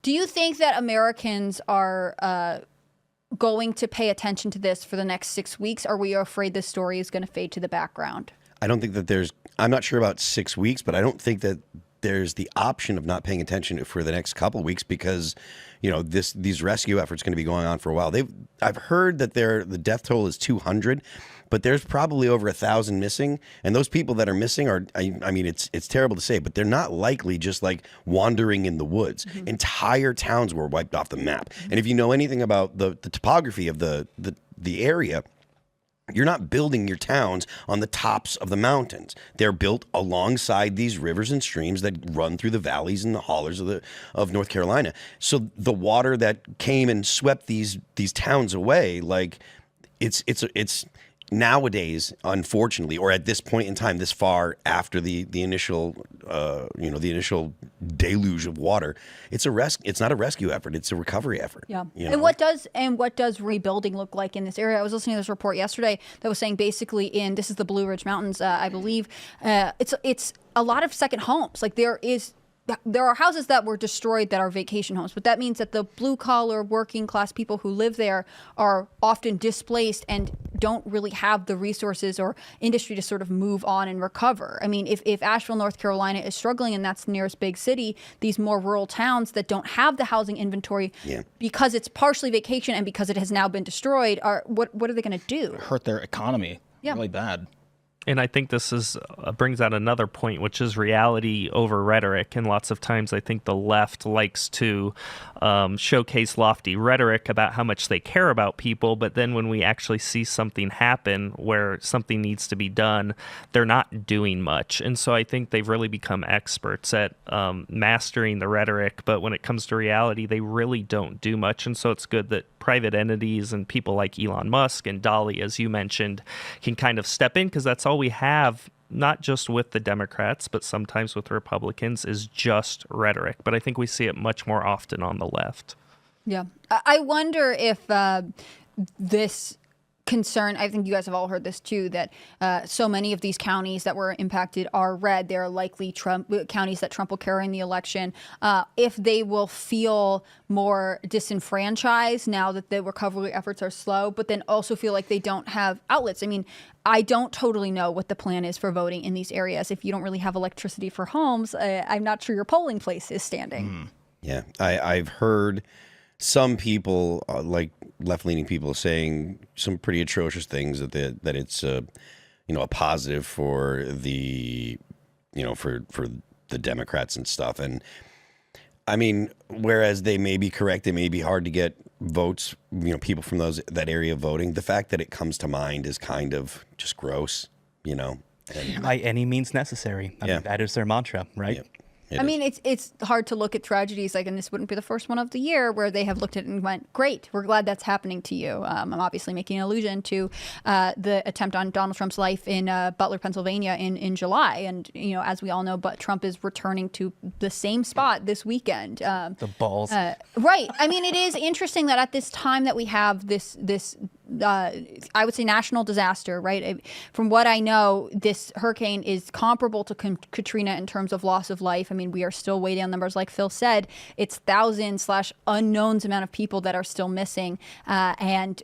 Do you think that Americans are going to pay attention to this for the next 6 weeks? Or are we afraid this story is going to fade to the background? I don't think that I'm not sure about 6 weeks, but I don't think that there's the option of not paying attention for the next couple of weeks because, these rescue efforts going to be going on for a while. I've heard that the death toll is 200, but there's probably over 1,000 missing. And those people that are missing it's terrible to say, but they're not likely just like wandering in the woods. Mm-hmm. Entire towns were wiped off the map. Mm-hmm. And if you know anything about the topography of the area, you're not building your towns on the tops of the mountains. They're built alongside these rivers and streams that run through the valleys and the hollers of North Carolina. So the water that came and swept these towns away, like it's nowadays, unfortunately, or at this point in time, this far after the initial deluge of water, it's not a rescue effort; it's a recovery effort. Yeah. And what does rebuilding look like in this area? I was listening to this report yesterday that was saying basically this is the Blue Ridge Mountains, I believe. It's a lot of second homes. Like there are houses that were destroyed that are vacation homes, but that means that the blue-collar, working-class people who live there are often displaced and don't really have the resources or industry to sort of move on and recover. I mean, if Asheville, North Carolina is struggling and that's the nearest big city, these more rural towns that don't have the housing inventory because it's partially vacation and because it has now been destroyed, what are they going to do? Hurt their economy really bad. And I think this brings out another point, which is reality over rhetoric. And lots of times I think the left likes to showcase lofty rhetoric about how much they care about people. But then when we actually see something happen where something needs to be done, they're not doing much. And so I think they've really become experts at mastering the rhetoric. But when it comes to reality, they really don't do much. And so it's good that private entities and people like Elon Musk and Dolly, as you mentioned, can kind of step in, because that's all we have, not just with the Democrats, but sometimes with Republicans, is just rhetoric. But I think we see it much more often on the left. Yeah. I wonder if this concern, I think you guys have all heard this too, that so many of these counties that were impacted are red. They're likely counties that Trump will carry in the election. If they will feel more disenfranchised now that the recovery efforts are slow, but then also feel like they don't have outlets. I mean, I don't totally know what the plan is for voting in these areas. If you don't really have electricity for homes, I'm not sure your polling place is standing. Yeah, I've heard some people, like left-leaning people, saying some pretty atrocious things that it's a positive for the for the Democrats and stuff. And I mean, whereas they may be correct, it may be hard to get votes, people from that area voting. The fact that it comes to mind is kind of just gross, And, by any means necessary. I mean, that is their mantra, right? Yeah. I mean, it's hard to look at tragedies and this wouldn't be the first one of the year where they have looked at it and went, great, we're glad that's happening to you. I'm obviously making an allusion to the attempt on Donald Trump's life in Butler, Pennsylvania in July. And, as we all know, but Trump is returning to the same spot this weekend. The balls. Right. I mean, it is interesting that at this time that we have this I would say national disaster, right? From what I know, this hurricane is comparable to Katrina in terms of loss of life. I mean, we are still waiting on numbers. Like Phil said, it's thousands/unknowns amount of people that are still missing. And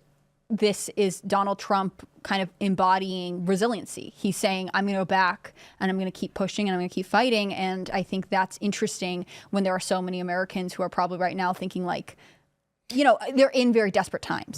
this is Donald Trump kind of embodying resiliency. He's saying, I'm going to go back and I'm going to keep pushing and I'm going to keep fighting. And I think that's interesting when there are so many Americans who are probably right now thinking like, they're in very desperate times.